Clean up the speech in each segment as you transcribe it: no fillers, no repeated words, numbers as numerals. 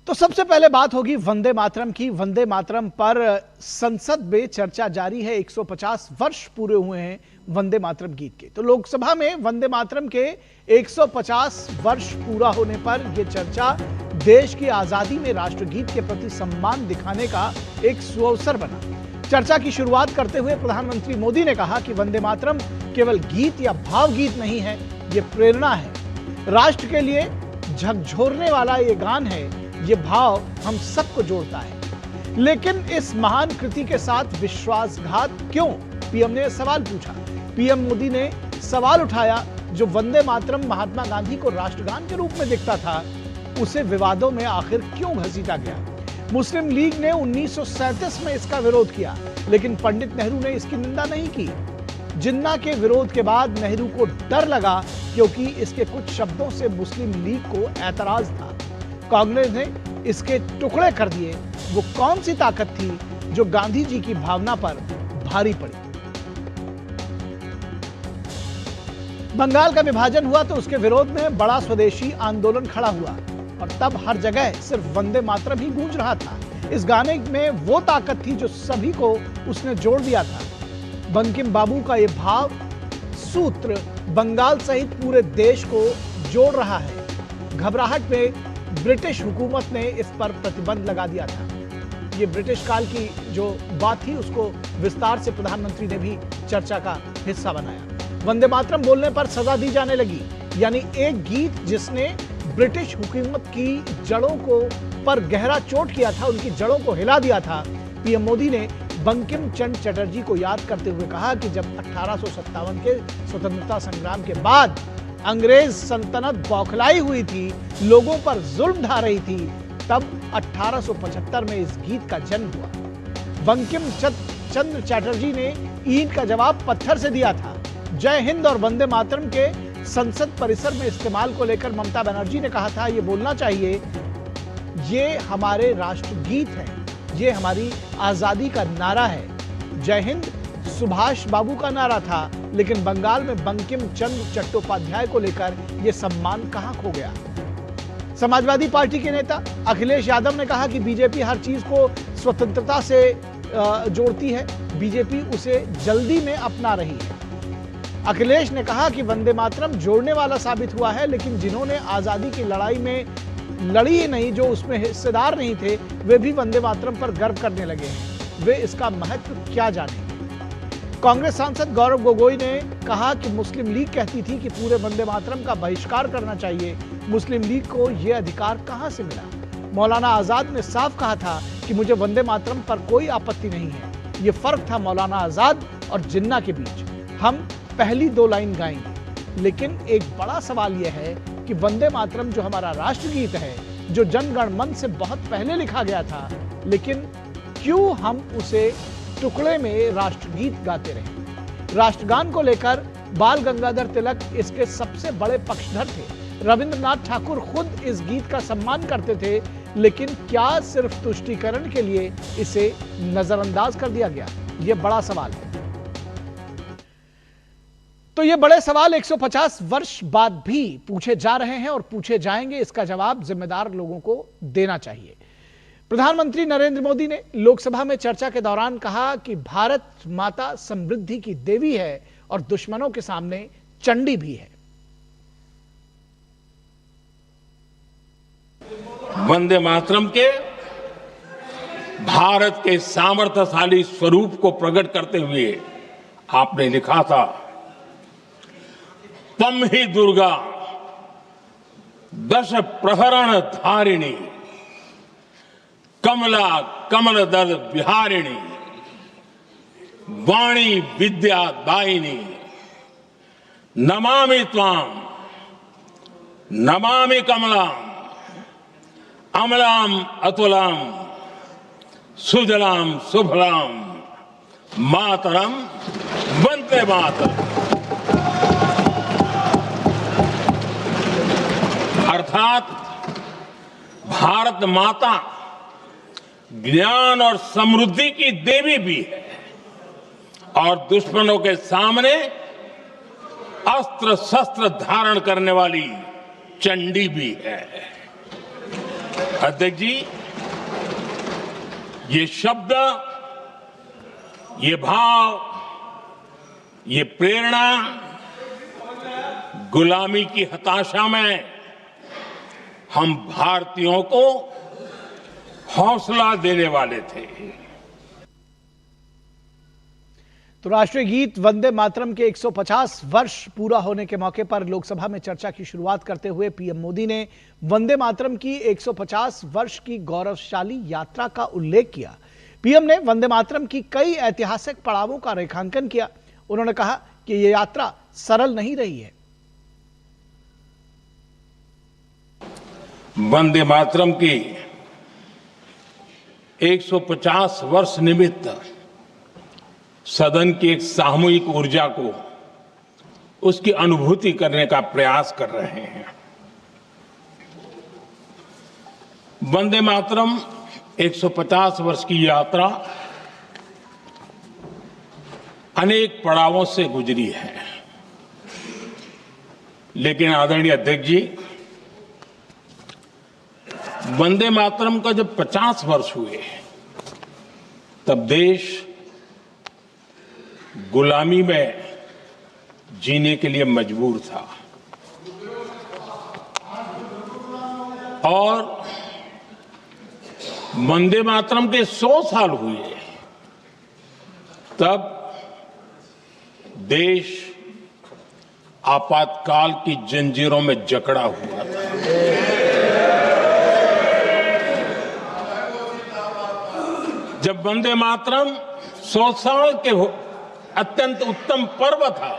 तो सबसे पहले बात होगी वंदे मातरम की। वंदे मातरम पर संसद में चर्चा जारी है। 150 वर्ष पूरे हुए हैं वंदे मातरम गीत के। तो लोकसभा में वंदे मातरम के 150 वर्ष पूरा होने पर यह चर्चा देश की आजादी में राष्ट्रगीत के प्रति सम्मान दिखाने का एक सुअवसर बना। चर्चा की शुरुआत करते हुए प्रधानमंत्री मोदी ने कहा कि वंदे मातरम केवल गीत या भावगीत नहीं है, यह प्रेरणा है। राष्ट्र के लिए झकझोरने वाला ये गान है। ये भाव हम सबको जोड़ता है। लेकिन इस महान कृति के साथ विश्वासघात क्यों? पीएम ने सवाल पूछा। पीएम मोदी ने सवाल उठाया, जो वंदे मातरम महात्मा गांधी को राष्ट्रगान के रूप में दिखता था, उसे विवादों में आखिर क्यों घसीटा गया? मुस्लिम लीग ने 1937 में इसका विरोध किया, लेकिन पंडित नेहरू ने इसकी निंदा नहीं की। जिन्ना के विरोध के बाद नेहरू को डर लगा, क्योंकि इसके कुछ शब्दों से मुस्लिम लीग को ऐतराज था। कांग्रेस ने इसके टुकड़े कर दिए। वो कौन सी ताकत थी जो गांधी जी की भावना पर भारी पड़ी? बंगाल का विभाजन हुआ तो उसके विरोध में बड़ा स्वदेशी आंदोलन खड़ा हुआ और तब हर जगह सिर्फ वंदे मातरम ही गूंज रहा था। इस गाने में वो ताकत थी जो सभी को उसने जोड़ दिया था। बंकिम बाबू का यह भाव सूत्र बंगाल सहित पूरे देश को जोड़ रहा है। घबराहट में ब्रिटिश हुकूमत ने इस पर प्रतिबंध लगा दिया था। ये ब्रिटिश काल की जो बात थी, उसको विस्तार से प्रधानमंत्री ने भी चर्चा का हिस्सा बनाया। वंदे मातरम बोलने पर सजा दी जाने लगी, यानी एक गीत जिसने ब्रिटिश हुकूमत की जड़ों को पर गहरा चोट किया था, उनकी जड़ों को हिला दिया था। पीएम मोदी ने बंकिम चंद्र चटर्जी को याद करते हुए कहा कि जब 1857 के स्वतंत्रता संग्राम के बाद अंग्रेज सल्तनत बौखलाई हुई थी, लोगों पर जुल्म ढा रही थी, तब 1875 में इस गीत का जन्म हुआ। बंकिम चंद्र चटर्जी ने ईंट का जवाब पत्थर से दिया था। जय हिंद और वंदे मातरम के संसद परिसर में इस्तेमाल को लेकर ममता बनर्जी ने कहा था, ये बोलना चाहिए, ये हमारे राष्ट्रगीत है, ये हमारी आजादी का नारा है। जय हिंद सुभाष बाबू का नारा था, लेकिन बंगाल में बंकिम चंद्र चट्टोपाध्याय को लेकर यह सम्मान कहां खो गया? समाजवादी पार्टी के नेता अखिलेश यादव ने कहा कि बीजेपी हर चीज को स्वतंत्रता से जोड़ती है, बीजेपी उसे जल्दी में अपना रही है। अखिलेश ने कहा कि वंदे मातरम जोड़ने वाला साबित हुआ है, लेकिन जिन्होंने आजादी की लड़ाई में लड़ी ही नहीं, जो उसमें हिस्सेदार नहीं थे, वे भी वंदे मातरम पर गर्व करने लगे हैं। वे इसका महत्व क्या जाने? कांग्रेस सांसद गौरव गोगोई ने कहा कि मुस्लिम लीग कहती थी कि पूरे वंदे मातरम का बहिष्कार करना चाहिए। मुस्लिम लीग को यह अधिकार कहां से मिला? मौलाना आजाद ने साफ कहा था कि मुझे वंदे मातरम पर कोई आपत्ति नहीं है। यह फर्क था मौलाना आजाद और जिन्ना के बीच। हम पहली दो लाइन गाएंगे, लेकिन एक बड़ा सवाल यह है कि वंदे मातरम जो हमारा राष्ट्रगीत है, जो जनगण मन से बहुत पहले लिखा गया था, लेकिन क्यों हम उसे टुकड़े में राष्ट्रगीत गाते रहे? राष्ट्रगान को लेकर बाल गंगाधर तिलक इसके सबसे बड़े पक्षधर थे। रविंद्रनाथ ठाकुर खुद इस गीत का सम्मान करते थे, लेकिन क्या सिर्फ तुष्टीकरण के लिए इसे नजरअंदाज कर दिया गया? यह बड़ा सवाल है। तो ये बड़े सवाल 150 वर्ष बाद भी पूछे जा रहे हैं और पूछे जाएंगे। इसका जवाब जिम्मेदार लोगों को देना चाहिए। प्रधानमंत्री नरेंद्र मोदी ने लोकसभा में चर्चा के दौरान कहा कि भारत माता समृद्धि की देवी है और दुश्मनों के सामने चंडी भी है। वंदे मातरम के भारत के सामर्थ्यशाली स्वरूप को प्रकट करते हुए आपने लिखा था, तम ही दुर्गा दश प्रहरण धारिणी, कमला कमलदल विहारिणी, वाणी विद्या दायिनी, नमामि त्वाम नमामि कमलाम, अमलाम अतुलाम, सुजलाम सुफलाम, मातरम वंदे मातरम। अर्थात भारत माता ज्ञान और समृद्धि की देवी भी है और दुश्मनों के सामने अस्त्र शस्त्र धारण करने वाली चंडी भी है। अध्यक्ष जी, ये शब्द, ये भाव, ये प्रेरणा गुलामी की हताशा में हम भारतीयों को हौसला देने वाले थे। तो राष्ट्रीय गीत वंदे मातरम के 150 वर्ष पूरा होने के मौके पर लोकसभा में चर्चा की शुरुआत करते हुए पीएम मोदी ने वंदे मातरम की 150 वर्ष की गौरवशाली यात्रा का उल्लेख किया। पीएम ने वंदे मातरम की कई ऐतिहासिक पड़ावों का रेखांकन किया। उन्होंने कहा कि यह यात्रा सरल नहीं रही है। वंदे मातरम की 150 वर्ष निमित्त सदन की एक सामूहिक ऊर्जा को, उसकी अनुभूति करने का प्रयास कर रहे हैं। वंदे मातरम 150 वर्ष की यात्रा अनेक पड़ावों से गुजरी है, लेकिन आदरणीय अध्यक्ष जी, वंदे मातरम का जब 50 वर्ष हुए तब देश गुलामी में जीने के लिए मजबूर था और वंदे मातरम के 100 साल हुए तब देश आपातकाल की जंजीरों में जकड़ा हुआ था। जब वंदे मातरम 100 साल के अत्यंत उत्तम पर्व था,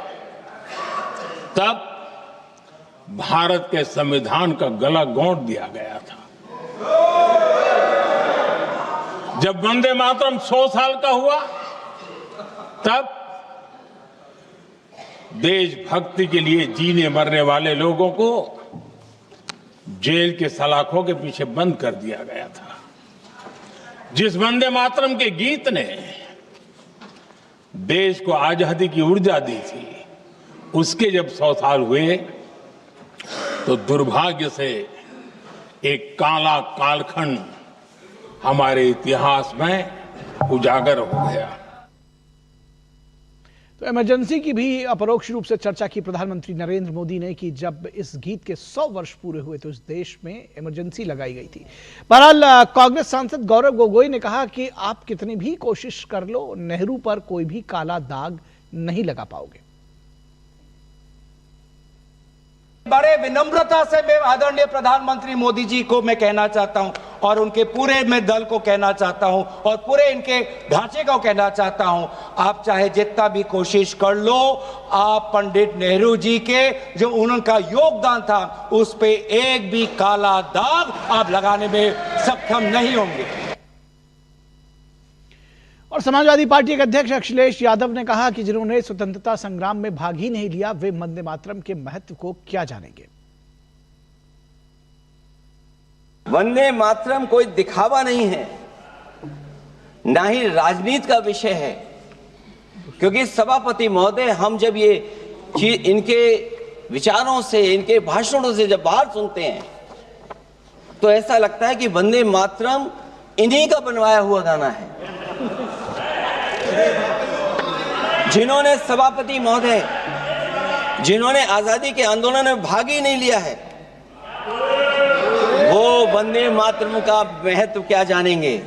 तब भारत के संविधान का गला घोंट दिया गया था। जब वंदे मातरम 100 साल का हुआ, तब देशभक्ति के लिए जीने मरने वाले लोगों को जेल के सलाखों के पीछे बंद कर दिया गया था। जिस वंदे मातरम के गीत ने देश को आजादी की ऊर्जा दी थी, उसके जब 100 साल हुए तो दुर्भाग्य से एक काला कालखंड हमारे इतिहास में उजागर हो गया। तो इमरजेंसी की भी अपरोक्ष रूप से चर्चा की प्रधानमंत्री नरेंद्र मोदी ने कि जब इस गीत के 100 वर्ष पूरे हुए तो इस देश में इमरजेंसी लगाई गई थी। बहरहाल कांग्रेस सांसद गौरव गोगोई ने कहा कि आप कितनी भी कोशिश कर लो, नेहरू पर कोई भी काला दाग नहीं लगा पाओगे। बड़े विनम्रता से मैं आदरणीय प्रधानमंत्री मोदी जी को मैं कहना चाहता हूं और उनके पूरे मैं दल को कहना चाहता हूं और पूरे इनके ढांचे को कहना चाहता हूं, आप चाहे जितना भी कोशिश कर लो, आप पंडित नेहरू जी के जो उनका योगदान था उस पे एक भी काला दाग आप लगाने में सक्षम नहीं होंगे। और समाजवादी पार्टी के अध्यक्ष अखिलेश यादव ने कहा कि जिन्होंने स्वतंत्रता संग्राम में भाग ही नहीं लिया, वे वंदे मातरम के महत्व को क्या जानेंगे। वंदे मातरम कोई दिखावा नहीं है, ना ही राजनीति का विषय है, क्योंकि सभापति महोदय, हम जब ये इनके विचारों से, इनके भाषणों से जब बाहर सुनते हैं तो ऐसा लगता है कि वंदे मातरम इन्हीं का बनवाया हुआ गाना है। जिन्होंने सभापति महोदय, जिन्होंने आजादी के आंदोलन में भाग ही नहीं लिया है, वो वंदे मातरम का महत्व क्या जानेंगे।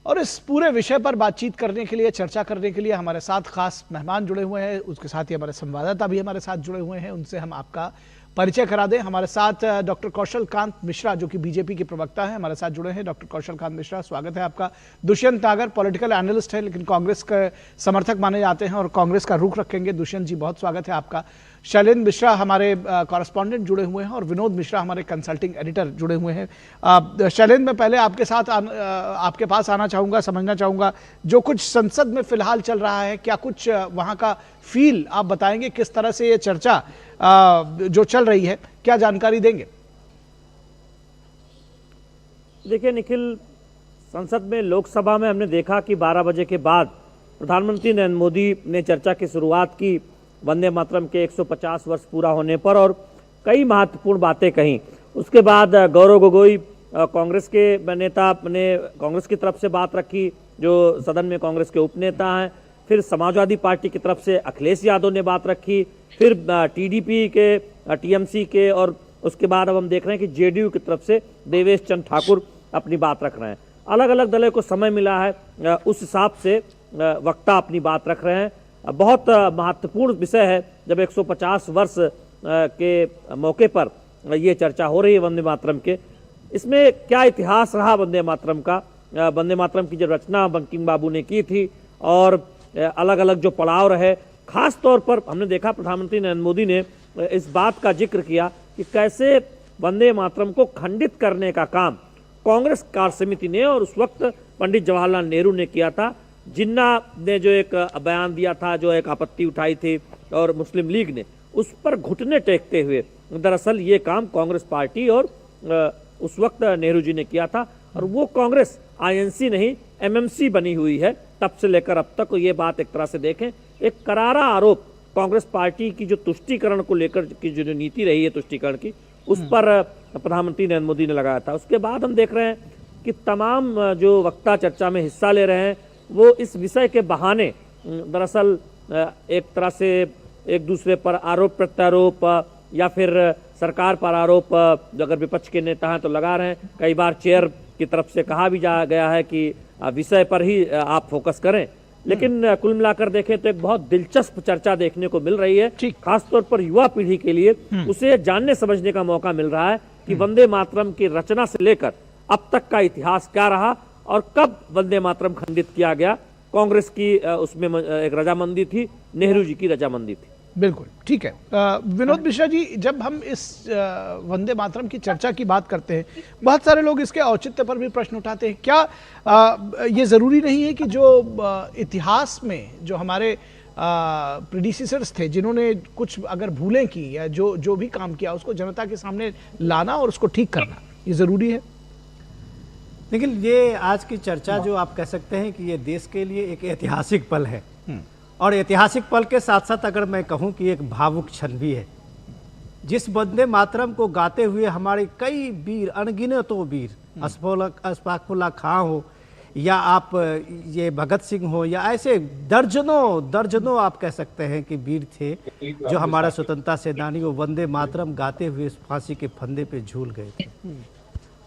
और इस पूरे विषय पर बातचीत करने के लिए, चर्चा करने के लिए हमारे साथ खास मेहमान जुड़े हुए हैं, उसके साथ ही हमारे संवाददाता भी हमारे साथ जुड़े हुए हैं। उनसे हम आपका परिचय करा दें। हमारे साथ डॉक्टर कौशल कांत मिश्रा, जो कि बीजेपी के प्रवक्ता हैं, हमारे साथ जुड़े हैं। डॉक्टर कौशल कांत मिश्रा, स्वागत है आपका। दुष्यंत नागर पॉलिटिकल एनालिस्ट है, लेकिन कांग्रेस के समर्थक माने जाते हैं और कांग्रेस का रुख रखेंगे। दुष्यंत जी, बहुत स्वागत है आपका। शैलेंद्र मिश्रा हमारे कॉरेस्पॉन्डेंट जुड़े हुए हैं और विनोद मिश्रा हमारे कंसल्टिंग एडिटर जुड़े हुए हैं। शैलेंद्र, मैं पहले आपके साथ आपके पास आना चाहूँगा, समझना चाहूँगा जो कुछ संसद में फिलहाल चल रहा है, क्या कुछ वहाँ का फील आप बताएंगे, किस तरह से ये चर्चा जो चल रही है, क्या जानकारी देंगे। देखिए निखिल, संसद में, लोकसभा में हमने देखा कि 12 बजे के बाद प्रधानमंत्री नरेंद्र मोदी ने चर्चा की शुरुआत की वंदे मातरम के 150 वर्ष पूरा होने पर और कई महत्वपूर्ण बातें कहीं। उसके बाद गौरव गोगोई कांग्रेस के नेता ने कांग्रेस की तरफ से बात रखी, जो सदन में कांग्रेस के उपनेता हैं। फिर समाजवादी पार्टी की तरफ से अखिलेश यादव ने बात रखी, फिर टीडीपी के, टीएमसी के, और उसके बाद अब हम देख रहे हैं कि जेडीयू की तरफ से देवेश चंद्र ठाकुर अपनी बात रख रहे हैं। अलग अलग दलों को समय मिला है, उस हिसाब से वक्ता अपनी बात रख रहे हैं। बहुत महत्वपूर्ण विषय है जब 150 वर्ष के मौके पर ये चर्चा हो रही है वंदे मातरम के। इसमें क्या इतिहास रहा वंदे मातरम का? वंदे मातरम की जो रचना बंकिम बाबू ने की थी और अलग अलग जो पड़ाव रहे, खास तौर पर हमने देखा प्रधानमंत्री नरेंद्र मोदी ने इस बात का जिक्र किया कि कैसे वंदे मातरम को खंडित करने का काम कांग्रेस कार्य समिति ने और उस वक्त पंडित जवाहरलाल नेहरू ने किया था। जिन्ना ने जो एक बयान दिया था, जो एक आपत्ति उठाई थी, और मुस्लिम लीग ने उस पर घुटने टेकते हुए दरअसल ये काम कांग्रेस पार्टी और उस वक्त नेहरू जी ने किया था। और वो कांग्रेस आईएनसी नहीं एमएमसी बनी हुई है तब से लेकर अब तक। ये बात एक तरह से देखें, एक करारा आरोप कांग्रेस पार्टी की जो तुष्टीकरण को लेकर की जो नीति रही है तुष्टीकरण की, उस पर प्रधानमंत्री नरेंद्र मोदी ने लगाया था। उसके बाद हम देख रहे हैं कि तमाम जो वक्ता चर्चा में हिस्सा ले रहे हैं वो इस विषय के बहाने दरअसल एक तरह से एक दूसरे पर आरोप प्रत्यारोप या फिर सरकार पर आरोप, जो अगर विपक्ष के नेता हैं तो लगा रहे हैं। कई बार चेयर की तरफ से कहा भी जा गया है कि विषय पर ही आप फोकस करें, लेकिन कुल मिलाकर देखें तो एक बहुत दिलचस्प चर्चा देखने को मिल रही है। खासतौर पर युवा पीढ़ी के लिए उसे जानने समझने का मौका मिल रहा है कि वंदे मातरम की रचना से लेकर अब तक का इतिहास क्या रहा और कब वंदे मातरम खंडित किया गया। कांग्रेस की उसमें एक रजामंदी थी, नेहरू जी की रजामंदी थी। बिल्कुल ठीक है। विनोद मिश्रा जी, जब हम इस वंदे मातरम की चर्चा की बात करते हैं, बहुत सारे लोग इसके औचित्य पर भी प्रश्न उठाते हैं। क्या ये ज़रूरी नहीं है कि जो इतिहास में जो हमारे प्रीडिसेसर्स थे, जिन्होंने कुछ अगर भूलें की या जो भी काम किया, उसको जनता के सामने लाना और उसको ठीक करना, ये ज़रूरी है? लेकिन ये आज की चर्चा जो आप कह सकते हैं कि ये देश के लिए एक ऐतिहासिक पल है, और ऐतिहासिक पल के साथ साथ अगर मैं कहूं कि एक भावुक क्षण भी है। जिस वंदे मातरम को गाते हुए हमारे कई वीर, अनगिनतों वीर, अशफाकुल्लाह खां हो या आप ये भगत सिंह हो या ऐसे दर्जनों आप कह सकते हैं कि वीर थे जो हमारा स्वतंत्रता सेनानी वो वंदे मातरम गाते हुए फांसी के फंदे पे झूल गए थे।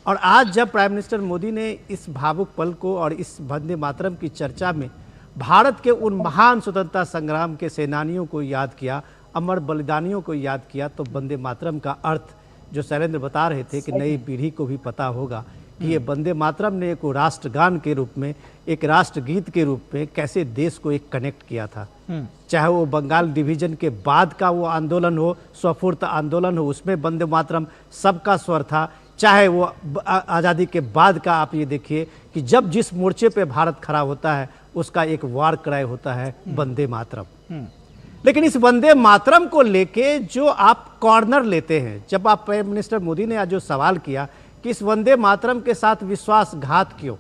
और आज जब प्राइम मिनिस्टर मोदी ने इस भावुक पल को और इस वंदे मातरम की चर्चा में भारत के उन महान स्वतंत्रता संग्राम के सेनानियों को याद किया, अमर बलिदानियों को याद किया, तो वंदे मातरम का अर्थ जो शैलेंद्र बता रहे थे कि नई पीढ़ी को भी पता होगा कि ये वंदे मातरम ने एक राष्ट्रगान के रूप में, एक राष्ट्रगीत के रूप में कैसे देश को एक कनेक्ट किया था। चाहे वो बंगाल डिवीजन के बाद का वो आंदोलन हो, स्वफूर्त आंदोलन हो, उसमें वंदे मातरम सबका स्वर था। चाहे वो आज़ादी के बाद का आप ये देखिए कि जब जिस मोर्चे पे भारत खड़ा होता है उसका एक वार क्राई होता है वंदे मातरम। लेकिन इस वंदे मातरम को लेके जो आप कॉर्नर लेते हैं, जब आप प्राइम मिनिस्टर मोदी ने आज जो सवाल किया कि इस वंदे मातरम के साथ विश्वासघात क्यों,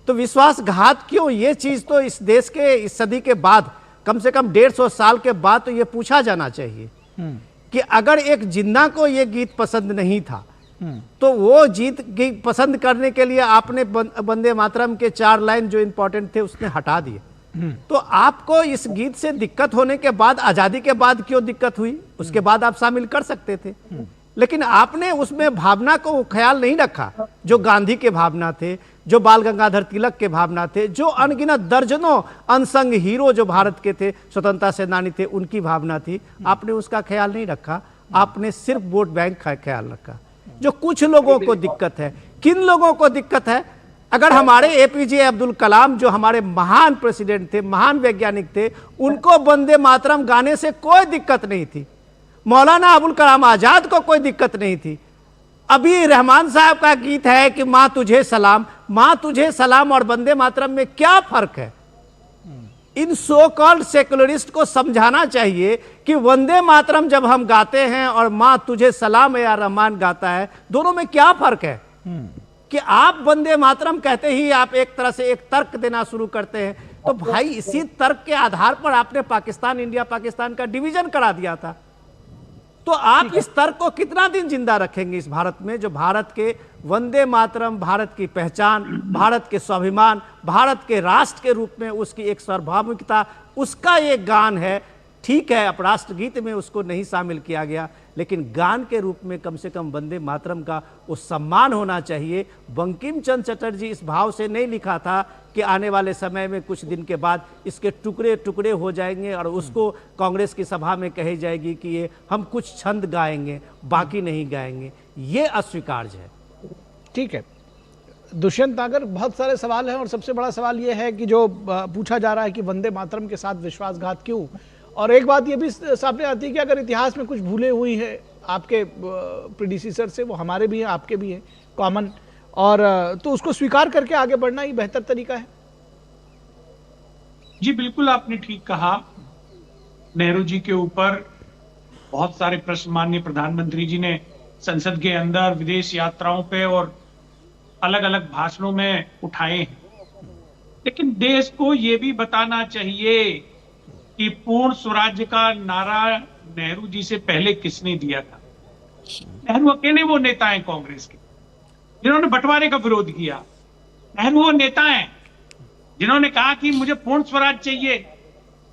तो विश्वासघात क्यों, ये चीज तो इस देश के इस सदी के बाद कम से कम 150 साल के बाद तो ये पूछा जाना चाहिए कि अगर एक जिन्ना को ये गीत पसंद नहीं था तो वो गीत पसंद करने के लिए आपने वंदे मातरम के 4 लाइन जो इंपॉर्टेंट थे उसने हटा दिए। तो आपको इस गीत से दिक्कत होने के बाद आजादी के बाद क्यों दिक्कत हुई, उसके बाद आप शामिल कर सकते थे। लेकिन आपने उसमें भावना को ख्याल नहीं रखा जो गांधी के भावना थे, जो बाल गंगाधर तिलक के भावना थे, जो अनगिनत दर्जनों अनसंग हीरो जो भारत के थे, स्वतंत्रता सेनानी थे, उनकी भावना थी। आपने उसका ख्याल नहीं रखा, आपने सिर्फ वोट बैंक का ख्याल रखा। जो कुछ लोगों को दिक्कत है, किन लोगों को दिक्कत है, अगर हमारे एपीजे अब्दुल कलाम जो हमारे महान प्रेसिडेंट थे, महान वैज्ञानिक थे, उनको वंदे मातरम गाने से कोई दिक्कत नहीं थी। मौलाना अबुल कलाम आजाद को कोई दिक्कत नहीं थी। अभी रहमान साहब का गीत है कि माँ तुझे सलाम, माँ तुझे सलाम और वंदे मातरम में क्या फर्क है? इन सो कॉल्ड सेकुलरिस्ट को समझाना चाहिए कि वंदे मातरम जब हम गाते हैं और माँ तुझे सलाम या रहमान गाता है, दोनों में क्या फर्क है? कि आप वंदे मातरम कहते ही आप एक तरह से एक तर्क देना शुरू करते हैं। तो भाई इसी तर्क के आधार पर आपने पाकिस्तान, इंडिया पाकिस्तान का डिवीजन करा दिया था। तो आप इस तर्क को कितना दिन जिंदा रखेंगे इस भारत में, जो भारत के वंदे मातरम, भारत की पहचान, भारत के स्वाभिमान, भारत के राष्ट्र के रूप में उसकी एक सार्वभौमिकता, उसका एक गान है। ठीक है, अब राष्ट्रगीत में उसको नहीं शामिल किया गया, लेकिन गान के रूप में कम से कम वंदे मातरम का वो सम्मान होना चाहिए। बंकिम चंद्र चटर्जी इस भाव से नहीं लिखा था कि आने वाले समय में कुछ दिन के बाद इसके टुकड़े टुकड़े हो जाएंगे और उसको कांग्रेस की सभा में कही जाएगी कि ये हम कुछ छंद गाएंगे, बाकी नहीं गाएंगे। ये अस्वीकार्य है। ठीक है दुष्यंत नागर, बहुत सारे सवाल हैं और सबसे बड़ा सवाल ये है कि जो पूछा जा रहा है कि वंदे मातरम के साथ विश्वासघात क्यों, और एक बात ये भी सामने आती है कि अगर इतिहास में कुछ भूलें हुई है आपके प्रीडिसेसर से, वो हमारे भी हैं आपके भी हैं कॉमन, और तो उसको स्वीकार करके आगे बढ़ना ही बेहतर तरीका है। जी बिल्कुल, आपने ठीक कहा। नेहरू जी के ऊपर बहुत सारे प्रश्न माननीय प्रधानमंत्री जी ने संसद के अंदर, विदेश यात्राओं पे और अलग अलग भाषणों में उठाए हैं, लेकिन देश को ये भी बताना चाहिए कि पूर्ण स्वराज्य का नारा नेहरू जी से पहले किसने दिया था। नेहरू अकेले वो नेता हैं कांग्रेस के जिन्होंने बंटवारे का विरोध किया। नेहरू वो नेता हैं जिन्होंने कहा कि मुझे पूर्ण स्वराज चाहिए।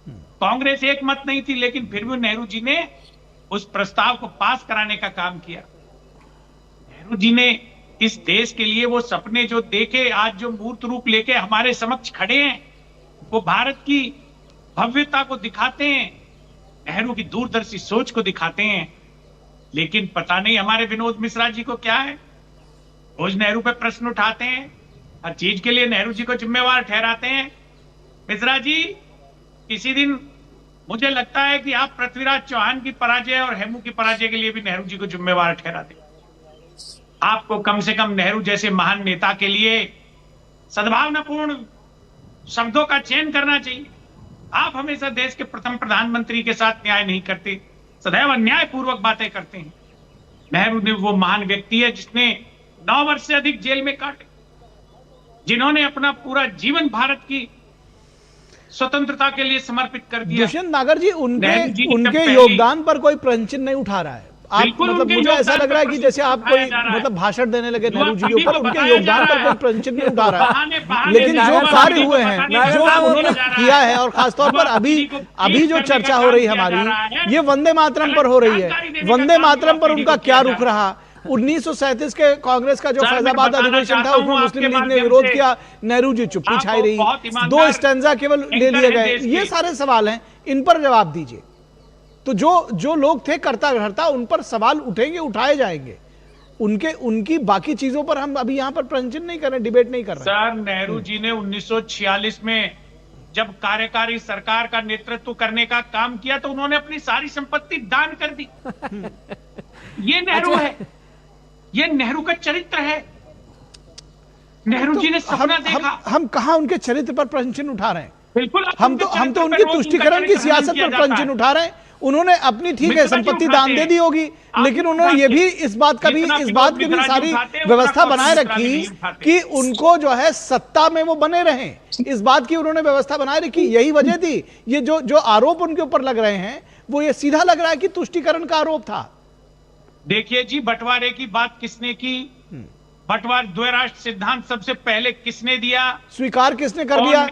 कांग्रेस एक मत नहीं थी, लेकिन फिर भी नेहरू जी ने उस प्रस्ताव को पास कराने का काम किया। नेहरू जी ने इस देश के लिए वो सपने जो देखे, आज जो मूर्त रूप लेके हमारे समक्ष खड़े हैं, वो भारत की भव्यता को दिखाते हैं, नेहरू की दूरदर्शी सोच को दिखाते हैं। लेकिन पता नहीं हमारे विनोद मिश्रा जी को क्या है, रोज नेहरू पे प्रश्न उठाते हैं, हर चीज के लिए नेहरू जी को जिम्मेवार ठहराते हैं। मिश्रा जी, किसी दिन मुझे लगता है कि आप पृथ्वीराज चौहान की पराजय और हेमू की पराजय के लिए भी नेहरू जी को जिम्मेवार ठहरा दें। आपको कम से कम नेहरू जैसे महान नेता के लिए सद्भावनापूर्ण शब्दों का चयन करना चाहिए। आप हमेशा देश के प्रथम प्रधानमंत्री के साथ न्याय नहीं करते, सदैव अन्याय पूर्वक बातें करते हैं। नेहरू ने वो महान व्यक्ति है जिसने 9 वर्ष से अधिक जेल में काटे, जिन्होंने अपना पूरा जीवन भारत की स्वतंत्रता के लिए समर्पित कर दिया। दुष्यंत नागर जी, उनके योगदान पर कोई प्रश्न नहीं उठा रहा है। आप मतलब मुझे ऐसा लग रहा है कि जैसे आप कोई मतलब भाषण देने लगे नेहरू जी के ऊपर, उनके योगदान पर कोई प्रश्न नहीं उठा रहा है। लेकिन जो कार्य हुए हैं, जो उन्होंने किया है, और खासतौर पर अभी जो चर्चा हो रही है हमारी, ये वंदे मातरम पर हो रही है। वंदे मातरम पर उनका क्या रुख रहा? 1937 के कांग्रेस का जो फैजाबाद अधिवेशन था, उसमें मुस्लिम लीग ने विरोध किया, नेहरू जी चुप्पी छाई रही, 2 स्टैंजा केवल ले लिए गए। ये सारे सवाल हैं, इन पर जवाब दीजिए। तो जो लोग थे करता धरता, उन पर सवाल उठेंगे, उठाए जाएंगे। उनकी बाकी चीजों पर हम अभी यहाँ पर प्रश्न नहीं कर रहे, डिबेट नहीं कर रहे। सर, नेहरू जी ने 1946 में जब कार्यकारी सरकार का नेतृत्व करने का काम किया तो उन्होंने अपनी सारी संपत्ति दान कर दी। ये नेहरू है, ये नेहरू का चरित्र है। नेहरू जी ने सपना देखा। हम कहाँ उनके चरित्र पर प्रश्न उठा रहे हैं? बिल्कुल, हम तो उनकी तुष्टिकरण की सियासत पर प्रश्न उठा रहे हैं। उन्होंने अपनी ठीक है संपत्ति दान दे दी होगी, लेकिन उन्होंने ये भी इस बात की भी सारी व्यवस्था बनाए रखी कि उनको जो है सत्ता में वो बने रहें। इस बात की उन्होंने व्यवस्था बनाए रखी। यही वजह थी। ये जो आरोप उनके ऊपर लग रहे हैं, वो ये सीधा लग रहा है कि तुष्टिकरण का आरोप था। देखिए जी, बंटवारे की बात किसने की? बंटवारा द्वैराष्ट्र सिद्धांत सबसे पहले किसने दिया? स्वीकार किसने कर लिया?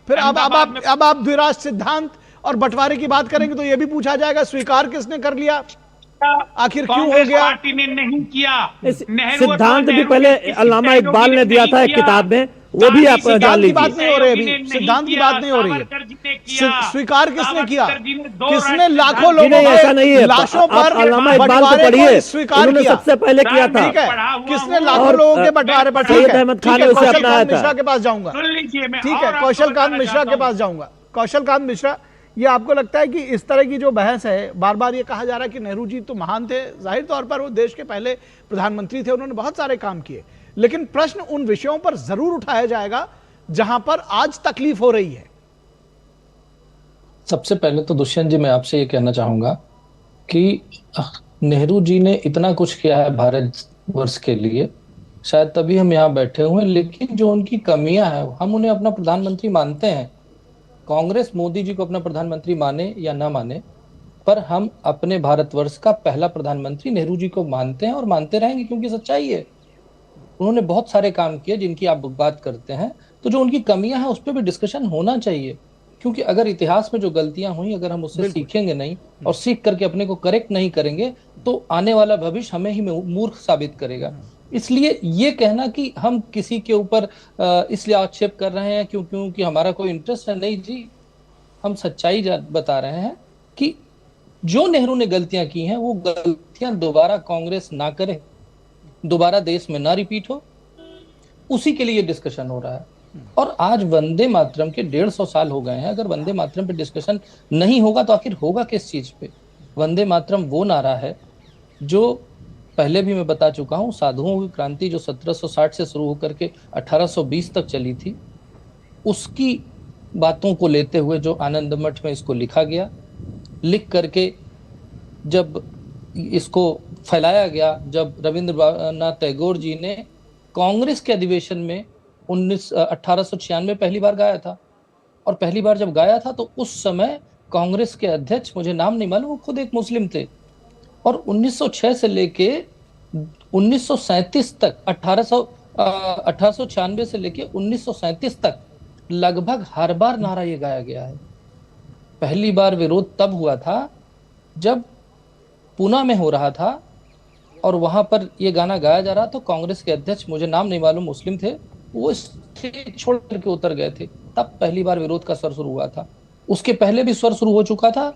फिर अब आप द्विराष्ट्र सिद्धांत और बंटवारे की बात करेंगे तो यह भी पूछा जाएगा स्वीकार किसने कर लिया, आखिर क्यों हो गया? पार्टी ने नहीं किया। सिद्धांत भी पहले अल्लामा इकबाल ने दिया था एक किताब में, वो भी आप जान लीजिए। बात नहीं हो रही अभी, सिद्धांत की बात नहीं हो रही है। स्वीकार किसने किया? किसने लाखों लोगों के लाशों पर बंटवारे को स्वीकार किया? सबसे पहले किया था। किसने लाखों लोगों के बंटवारे पर? अहमद खान ने उसे अपनाया था। मिश्रा के पास जाऊंगा, ठीक है, कौशल कांत मिश्रा के पास जाऊंगा। कौशल कांत मिश्रा, ये आपको लगता है कि इस तरह की जो बहस है, बार बार ये कहा जा रहा है कि नेहरू जी तो महान थे, जाहिर तौर पर वो देश के पहले प्रधानमंत्री थे, उन्होंने बहुत सारे काम किए, लेकिन प्रश्न उन विषयों पर जरूर उठाया जाएगा जहां पर आज तकलीफ हो रही है। सबसे पहले तो दुष्यंत जी, मैं आपसे ये कहना चाहूंगा कि नेहरू जी ने इतना कुछ किया है भारत वर्ष के लिए, शायद तभी हम यहाँ बैठे हुए हैं, लेकिन जो उनकी कमियां हैं, हम उन्हें अपना प्रधानमंत्री मानते हैं। कांग्रेस मोदी जी को अपना प्रधानमंत्री माने या ना माने, पर हम अपने भारतवर्ष का पहला प्रधानमंत्री नेहरू जी को मानते हैं और मानते रहेंगे, क्योंकि सच्चाई है। उन्होंने बहुत सारे काम किए जिनकी आप बात करते हैं, तो जो उनकी कमियां हैं उस पर भी डिस्कशन होना चाहिए, क्योंकि अगर इतिहास में जो गलतियां हुई अगर हम उससे सीखेंगे नहीं और सीख करके अपने को करेक्ट नहीं करेंगे तो आने वाला भविष्य हमें ही मूर्ख साबित करेगा। इसलिए ये कहना कि हम किसी के ऊपर इसलिए आक्षेप कर रहे हैं क्योंकि हमारा कोई इंटरेस्ट है, नहीं जी, हम सच्चाई बता रहे हैं कि जो नेहरू ने गलतियां की हैं वो गलतियां दोबारा कांग्रेस ना करे, दोबारा देश में ना रिपीट हो, उसी के लिए डिस्कशन हो रहा है। और आज वंदे मातरम के 150 साल हो गए हैं, अगर वंदे मातरम पे डिस्कशन नहीं होगा तो आखिर होगा किस चीज पे? वंदे मातरम वो नारा है जो पहले भी मैं बता चुका हूं, साधुओं की क्रांति जो 1760 से शुरू होकर के 1820 तक चली थी, उसकी बातों को लेते हुए जो आनंद मठ में इसको लिखा गया, लिख करके जब इसको फैलाया गया, जब रविंद्रनाथ टैगोर जी ने कांग्रेस के अधिवेशन में 1896 में पहली बार गाया था, और पहली बार जब गाया था तो उस समय कांग्रेस के अध्यक्ष, मुझे नाम नहीं मालूम, वो खुद एक मुस्लिम थे, और 1906 से लेके 1937 तक 1896 से लेके 1937 तक लगभग हर बार नारा ये गाया गया है। पहली बार विरोध तब हुआ था जब पूना में हो रहा था और वहां पर ये गाना गाया जा रहा, तो कांग्रेस के अध्यक्ष, मुझे नाम नहीं मालूम, मुस्लिम थे, वो स्टेज छोड़ करके उतर गए थे, तब पहली बार विरोध का स्वर शुरू हुआ था। उसके पहले भी स्वर शुरू हो चुका था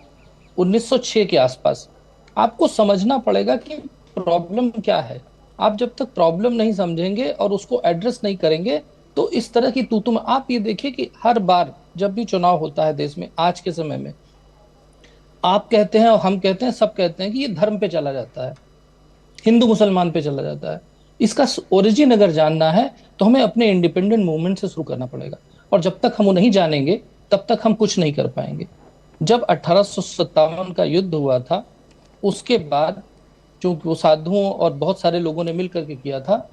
1906 के आसपास। आपको समझना पड़ेगा कि प्रॉब्लम क्या है। आप जब तक प्रॉब्लम नहीं समझेंगे और उसको एड्रेस नहीं करेंगे तो इस तरह की तू तुम। आप ये देखिए कि हर बार जब भी चुनाव होता है देश में आज के समय में, आप कहते हैं और हम कहते हैं, सब कहते हैं कि ये धर्म पे चला जाता है, हिंदू मुसलमान पे चला जाता है। इसका ओरिजिन अगर जानना है तो हमें अपने इंडिपेंडेंट मूवमेंट से शुरू करना पड़ेगा, और जब तक हम वो नहीं जानेंगे तब तक हम कुछ नहीं कर पाएंगे। जब 1857 का युद्ध हुआ था, उसके बाद चूंकि वो साधुओं और बहुत सारे लोगों ने मिल करके किया था,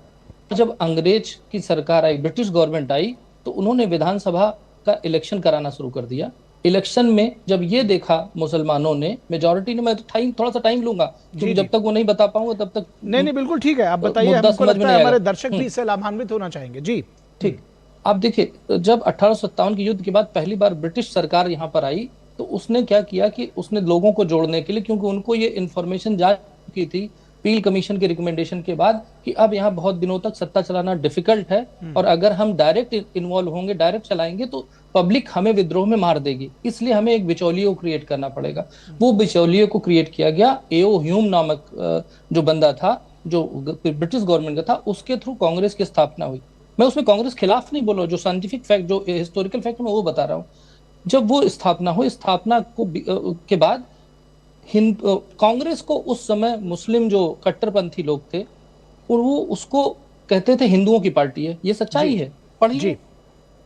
जब अंग्रेज की सरकार आई, ब्रिटिश गवर्नमेंट आई, तो उन्होंने विधानसभा का इलेक्शन कराना शुरू कर दिया। इलेक्शन में जब ये देखा मुसलमानों ने, मेजॉरिटी ने, मैं तो थोड़ा सा टाइम लूंगा क्योंकि जब तक वो नहीं बता पाऊंगा तब तक नहीं बिल्कुल ठीक है, आप बताइए, हमको लगता है हमारे दर्शक भी इससे लाभान्वित होना चाहेंगे। जी ठीक। आप देखिए, जब 1857 के युद्ध के बाद पहली बार ब्रिटिश सरकार यहाँ पर आई तो उसने क्या किया कि उसने लोगों को जोड़ने के लिए, क्योंकि उनको ये इन्फॉर्मेशन जा चुकी थी पील कमीशन के रिकमेंडेशन के बाद कि अब यहाँ बहुत दिनों तक सत्ता चलाना डिफिकल्ट है, और अगर हम डायरेक्ट इन्वॉल्व होंगे, डायरेक्ट चलाएंगे तो पब्लिक हमें विद्रोह में मार देगी, इसलिए हमें एक बिचौलिए को क्रिएट करना पड़ेगा। वो बिचौलिए को क्रिएट किया गया। एओ ह्यूम नामक जो बंदा था, जो ब्रिटिश गवर्नमेंट का था, उसके थ्रू कांग्रेस की स्थापना हुई। मैं उसमें कांग्रेस खिलाफ नहीं बोल रहा हूँ, जो साइंटिफिक फैक्ट, जो हिस्टोरिकल फैक्ट मैं वो बता रहा हूँ। जब वो स्थापना हुई, स्थापना को के बाद कांग्रेस को उस समय मुस्लिम जो कट्टरपंथी लोग थे वो उसको कहते थे हिंदुओं की पार्टी है। ये सच्चाई है, पढ़िए।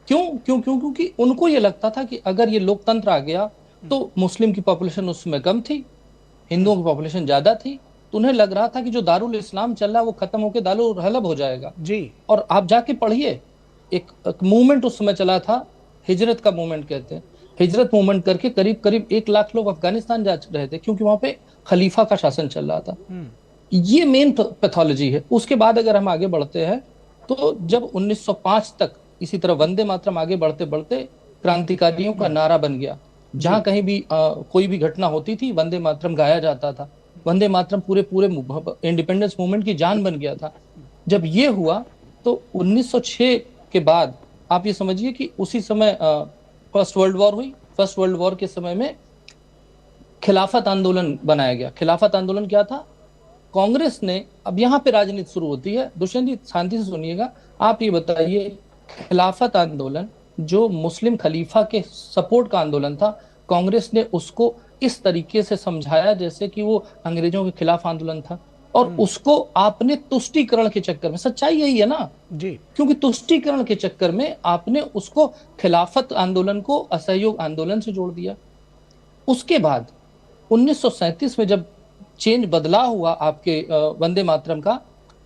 क्योंकि उनको ये लगता था कि अगर ये लोकतंत्र आ गया तो मुस्लिम की पॉपुलेशन उस समय कम थी, हिंदुओं की पॉपुलेशन ज्यादा थी, तो उन्हें लग रहा था कि जो दारुल इस्लाम चल रहा है वो खत्म होकर दारुल हलब हो जाएगा। जी। और आप जाके पढ़िए, एक मूवमेंट उस समय चला था, हिजरत का मूवमेंट कहते हैं। हिजरत मूवमेंट करके करीब 1 लाख लोग अफगानिस्तान जा रहे थे, क्योंकि वहां पे खलीफा का शासन चल रहा था। ये मेन पैथोलॉजी है। उसके बाद अगर हम आगे बढ़ते हैं तो जब 1905 तक इसी तरह वंदे मातरम आगे बढ़ते बढ़ते क्रांतिकारियों का नारा बन गया। जहां कहीं भी कोई भी घटना होती थी, वंदे मातरम गाया जाता था। वंदे मातरम पूरे इंडिपेंडेंस मूवमेंट की जान बन गया था। जब ये हुआ तो 1906 के बाद आप ये समझिए कि उसी समय फर्स्ट वर्ल्ड वॉर हुई। फर्स्ट वर्ल्ड वॉर के समय में खिलाफत आंदोलन बनाया गया। खिलाफत आंदोलन क्या था? कांग्रेस ने, अब यहाँ पे राजनीति शुरू होती है, दुष्यंत जी शांति से सुनिएगा, आप ये बताइए, खिलाफत आंदोलन जो मुस्लिम खलीफा के सपोर्ट का आंदोलन था, कांग्रेस ने उसको इस तरीके से समझाया जैसे कि वो अंग्रेजों के खिलाफ आंदोलन था, और उसको आपने तुष्टीकरण के चक्कर में, सच्चाई यही है ना जी, क्योंकि तुष्टीकरण के चक्कर में आपने उसको खिलाफत आंदोलन को असहयोग आंदोलन से जोड़ दिया। उसके बाद 1937 में जब चेंज, बदलाव हुआ आपके वंदे मातरम का,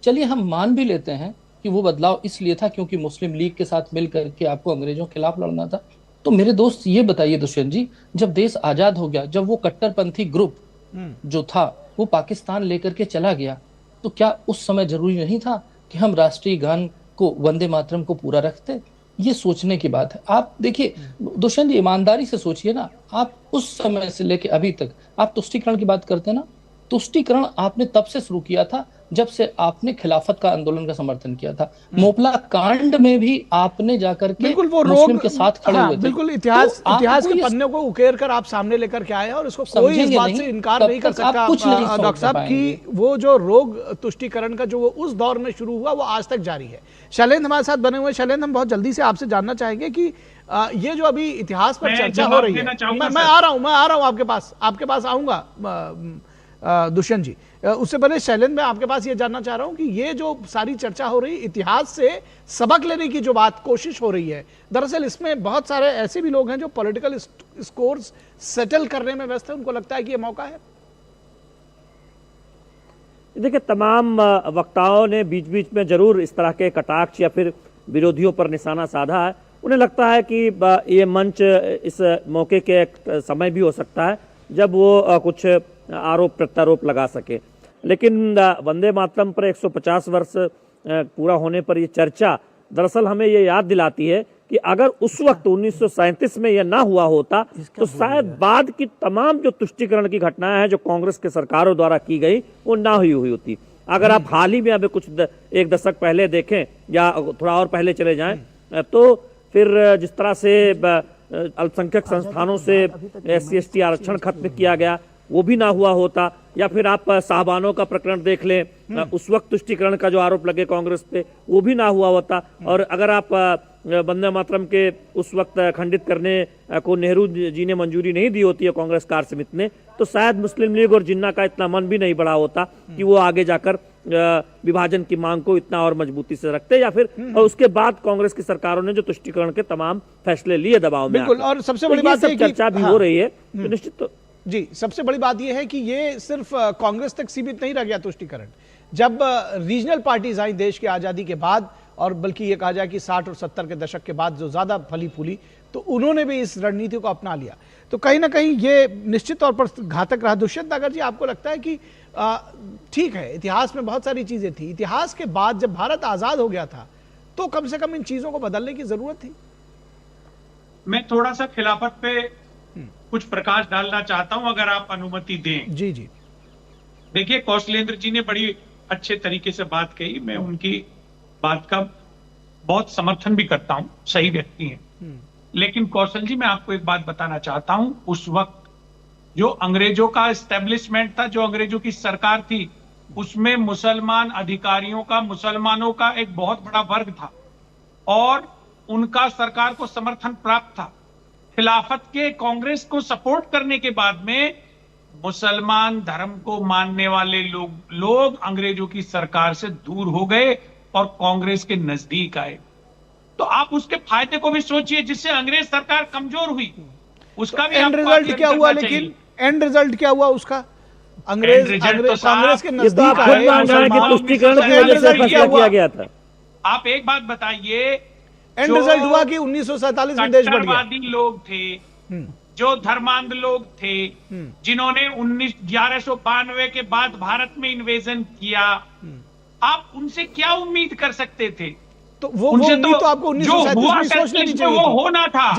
चलिए हम मान भी लेते हैं कि वो बदलाव इसलिए था क्योंकि मुस्लिम लीग के साथ मिल करके आपको अंग्रेजों के खिलाफ लड़ना था। तो मेरे दोस्त ये बताइए दुष्यंत जी, जब देश आजाद हो गया, जब वो कट्टरपंथी ग्रुप जो था वो पाकिस्तान लेकर के चला गया, तो क्या उस समय जरूरी नहीं था कि हम राष्ट्रीय गान को, वंदे मातरम को पूरा रखते? ये सोचने की बात है। आप देखिए दुष्यंत जी, ईमानदारी से सोचिए ना, आप उस समय से लेके अभी तक, आप तुष्टीकरण की बात करते हैं ना, तुष्टीकरण आपने तब से शुरू किया था जब से आपने खिलाफत का आंदोलन का समर्थन किया था। मोपला कांड में भी आपने जाकर के बिल्कुल वो मुस्लिम रोग के साथ खड़े हुए थे। बिल्कुल इतिहास तो इतिहास आपको के ये पन्ने को उकेर कर आप सामने लेकर के आए हैं और इसको कोई इस समझेंगे बात नहीं, से इनकार तब नहीं कर तक आप सकता कुछ नहीं डॉक्टर साहब समझ कि वो जो रोग तुष्टीकरण का जो वो उस दौर में शुरू हुआ वो आज तक जारी है। शैलेंद्र हमारे साथ बने हुए। शैलेंद्र, हम बहुत जल्दी से आपसे जानना चाहेंगे कि ये जो अभी इतिहास पर चर्चा हो रही है, मैं आ रहा हूं आपके पास आऊंगा दुष्यंत जी। उससे पहले शैलेंद्र, मैं आपके पास ये जानना चाह रहा हूं कि ये जो सारी चर्चा हो रही, इतिहास से सबक लेने की जो बात कोशिश हो रही है, दरअसल इसमें बहुत सारे ऐसे भी लोग हैं जो पॉलिटिकल स्कोर्स सेटल करने में व्यस्त है, उनको लगता है कि ये मौका है। देखिए, तमाम वक्ताओं ने बीच बीच में जरूर इस तरह के कटाक्ष या फिर विरोधियों पर निशाना साधा है। उन्हें लगता है कि ये मंच इस मौके के एक समय भी हो सकता है जब वो कुछ आरोप प्रत्यारोप लगा सके। लेकिन वंदे मातरम पर 150 वर्ष पूरा होने पर ये चर्चा दरअसल हमें ये याद दिलाती है कि अगर उस वक्त 1937 में यह ना हुआ होता तो शायद बाद की तमाम जो तुष्टीकरण की घटनाएं हैं जो कांग्रेस के सरकारों द्वारा की गई वो ना हुई होती। अगर आप हाल ही में अभी कुछ एक दशक पहले देखें या थोड़ा और पहले चले जाएं तो फिर जिस तरह से अल्पसंख्यक संस्थानों से SC/ST आरक्षण खत्म किया गया वो भी ना हुआ होता, या फिर आप साहबानों का प्रकरण देख लें, उस वक्त तुष्टीकरण का जो आरोप लगे कांग्रेस पे वो भी ना हुआ होता। और अगर आप वंदे मातरम के उस वक्त खंडित करने को नेहरू जी ने मंजूरी नहीं दी होती है कांग्रेस कार्य समिति ने, तो शायद मुस्लिम लीग और जिन्ना का इतना मन भी नहीं बढ़ा होता कि वो आगे जाकर विभाजन की मांग को इतना और मजबूती से रखते, या फिर और उसके बाद कांग्रेस की सरकारों ने जो तुष्टीकरण के तमाम फैसले लिए दबाव में। बिल्कुल, और सबसे बड़ी बात है कि चर्चा भी हो रही है तो निश्चित जी, सबसे बड़ी बात यह है कि ये सिर्फ कांग्रेस तक सीमित नहीं रह गया तुष्टीकरण। जब रीजनल पार्टीज आई देश की आज़ादी के बाद, और बल्कि ये कहा जाए कि 60 और 70 के दशक के बाद जो ज़्यादा फली फूली, तो उन्होंने भी इस रणनीति को अपना लिया। तो कहीं ना कहीं ये निश्चित तौर पर घातक रहा। दुष्यंत, अगर जी आपको लगता है कि ठीक है, इतिहास में बहुत सारी चीज़ें थी, इतिहास के बाद जब भारत आज़ाद हो गया था तो कम से कम इन चीज़ों को बदलने की ज़रूरत थी। मैं थोड़ा सा खिलाफत पे कुछ प्रकाश डालना चाहता हूं, अगर आप अनुमति दें। जी जी। देखिए, कौशलेंद्र जी ने बड़ी अच्छे तरीके से बात कही, मैं उनकी बात का बहुत समर्थन भी करता हूं, सही व्यक्ति हैं। लेकिन कौशल जी, मैं आपको एक बात बताना चाहता हूं, उस वक्त जो अंग्रेजों का एस्टेब्लिशमेंट था, जो अंग्रेजों की सरकार थी, उसमें मुसलमान अधिकारियों का, मुसलमानों का एक बहुत बड़ा वर्ग था और उनका सरकार को समर्थन प्राप्त था। खिलाफत के कांग्रेस को सपोर्ट करने के बाद में मुसलमान धर्म को मानने वाले लोग अंग्रेजों की सरकार से दूर हो गए और कांग्रेस के नजदीक आए। तो आप उसके फायदे को भी सोचिए, जिससे अंग्रेज सरकार कमजोर हुई, उसका भी एंड रिजल्ट क्या हुआ? लेकिन एंड रिजल्ट क्या हुआ उसका? अंग्रेज कांग्रेस के नजदीक आए, तुष्टीकरण की वजह से फैसला किया गया था। आप एक बात बताइए, एंड रिजल्ट हुआ कि 1947 में देश बढ़ गया। लोग थे, जो धर्मांध लोग थे, जिन्होंने 1192 के बाद भारत में इन्वेजन किया, आप उनसे क्या उम्मीद कर सकते थे? तो वो उम्मीद तो आपको 1937 में सोच लेनी चाहिए वो होना था।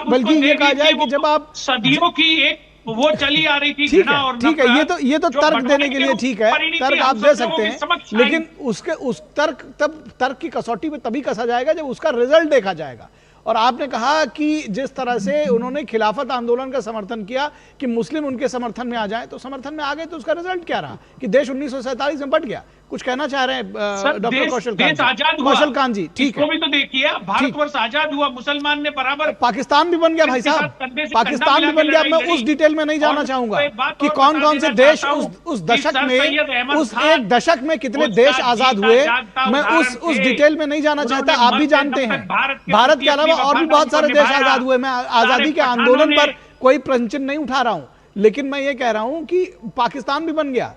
बल्कि ये कहा जाए कि जब आप सदियों की एक वो चली आ रही थी। ठीक है, ये तो तर्क देने के लिए ठीक है, तर्क आप दे सकते हैं, लेकिन उस तर्क की कसौटी में तभी कसा जाएगा जब उसका रिजल्ट देखा जाएगा। और आपने कहा कि जिस तरह से उन्होंने खिलाफत आंदोलन का समर्थन किया कि मुस्लिम उनके समर्थन में आ जाए, तो समर्थन में आ गए, तो उसका रिजल्ट क्या रहा कि देश 1947 में बट गया। कुछ कहना चाह रहे हैं डॉक्टर कौशल कांत जी? ठीक है, भी तो देखिए, भारतवर्ष आजाद हुआ, मुसलमान ने बराबर, पाकिस्तान भी बन गया भाई साहब, पाकिस्तान भी बन गया। मैं उस डिटेल में नहीं जाना चाहूंगा कि कौन कौन से देश उस दशक में, उस एक दशक में कितने देश आजाद हुए, मैं उस डिटेल में नहीं जाना चाहता। आप भी जानते हैं भारत के अलावा और भी बहुत सारे देश आजाद हुए। मैं आजादी के आंदोलन पर कोई प्रश्न नहीं उठा रहा हूं, लेकिन मैं ये कह रहा हूं कि पाकिस्तान भी बन गया,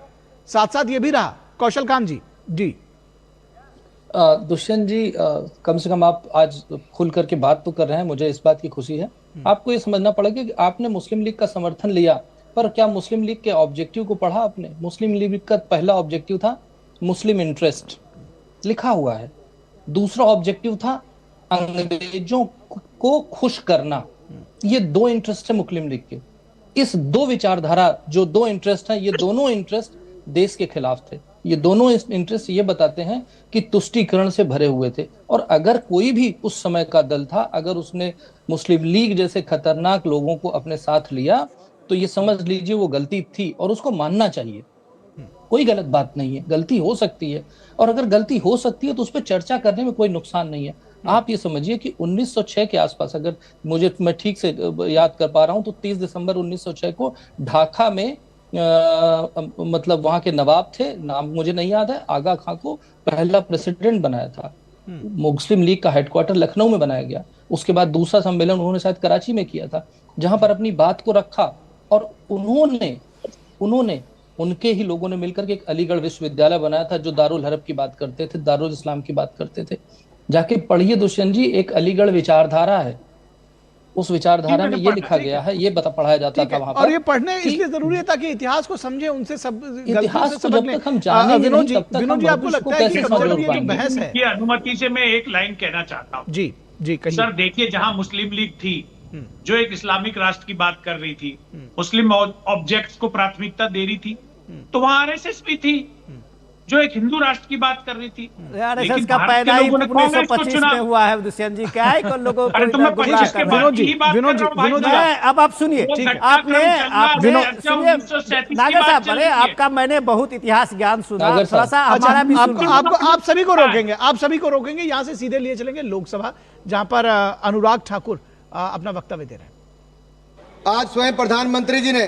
साथ साथ ये भी रहा। कौशल कांत जी। दुष्यंत जी, कम से कम आप आज खुल करके बात तो कर रहे हैं, मुझे इस बात की खुशी है। आपको ये समझना पड़ेगा कि आपने मुस्लिम लीग का समर्थन लिया, पर क्या मुस्लिम लीग के ऑब्जेक्टिव को पढ़ा आपने? मुस्लिम लीग का पहला ऑब्जेक्टिव था मुस्लिम इंटरेस्ट, लिखा हुआ है। दूसरा ऑब्जेक्टिव था अंग्रेजों को खुश करना। ये दो इंटरेस्ट है मुस्लिम लीग के। इस दो विचारधारा, जो दो इंटरेस्ट हैं, ये दोनों इंटरेस्ट देश के खिलाफ थे। ये दोनों इंटरेस्ट ये बताते हैं कि तुष्टीकरण से भरे हुए थे। और अगर कोई भी उस समय का दल था, अगर उसने मुस्लिम लीग जैसे खतरनाक लोगों को अपने साथ लिया, तो ये समझ लीजिए वो गलती थी और उसको मानना चाहिए। कोई गलत बात नहीं है, गलती हो सकती है, और अगर गलती हो सकती है तो उस पर चर्चा करने में कोई नुकसान नहीं है। आप ये समझिए कि 1906 के आसपास, अगर मैं ठीक से याद कर पा रहा हूं, तो 30 दिसंबर 1906 को ढाका में मतलब वहां के नवाब थे, नाम मुझे नहीं याद है, आगा खां को पहला प्रेसिडेंट बनाया था। मुस्लिम लीग का हेडक्वार्टर लखनऊ में बनाया गया। उसके बाद दूसरा सम्मेलन उन्होंने शायद कराची में किया था, जहां पर अपनी बात को रखा। और उन्होंने उनके ही लोगों ने मिलकर के एक अलीगढ़ विश्वविद्यालय बनाया था, जो दारुल हरब की बात करते थे, दारुल इस्लाम की बात करते थे। जाके पढ़िए दुष्यंत जी, एक अलीगढ़ विचारधारा है। उस विचारधारा में ये लिखा गया है, ये पढ़ाया जाता था वहां पर। और ये पढ़ने इसलिए जरूरी है ताकि इतिहास को समझे, उनसे सब इतिहास को जब तक हम जानेंगे नहीं, तब तक हम आपको लगता है कि कैसे मतलब समझ ये जो पाएंगे? बहस है, ये अनुमति से मैं एक लाइन कहना चाहता हूँ। जी जी कहिए। सर देखिए, जहां मुस्लिम लीग थी जो एक इस्लामिक राष्ट्र की बात कर रही थी, मुस्लिम ऑब्जेक्ट्स को प्राथमिकता दे रही थी, तो वहां आरएसएस भी थी जो एक हिंदू राष्ट्र की बात कर रही थी। आरएसएस का पैदा ही 1925 में हुआ है दुष्यंत जी, क्या है लोगों को विनोद जी, अब आप सुनिए, आपने नागर साहब, अरे आपका मैंने बहुत इतिहास ज्ञान सुना, थोड़ा सा हमारा भी आप सभी को रोकेंगे, आप सभी को रोकेंगे। यहाँ से सीधे लिए चलेंगे लोकसभा, जहां पर अनुराग ठाकुर अपना वक्तव्य दे रहे हैं। आज स्वयं प्रधानमंत्री जी ने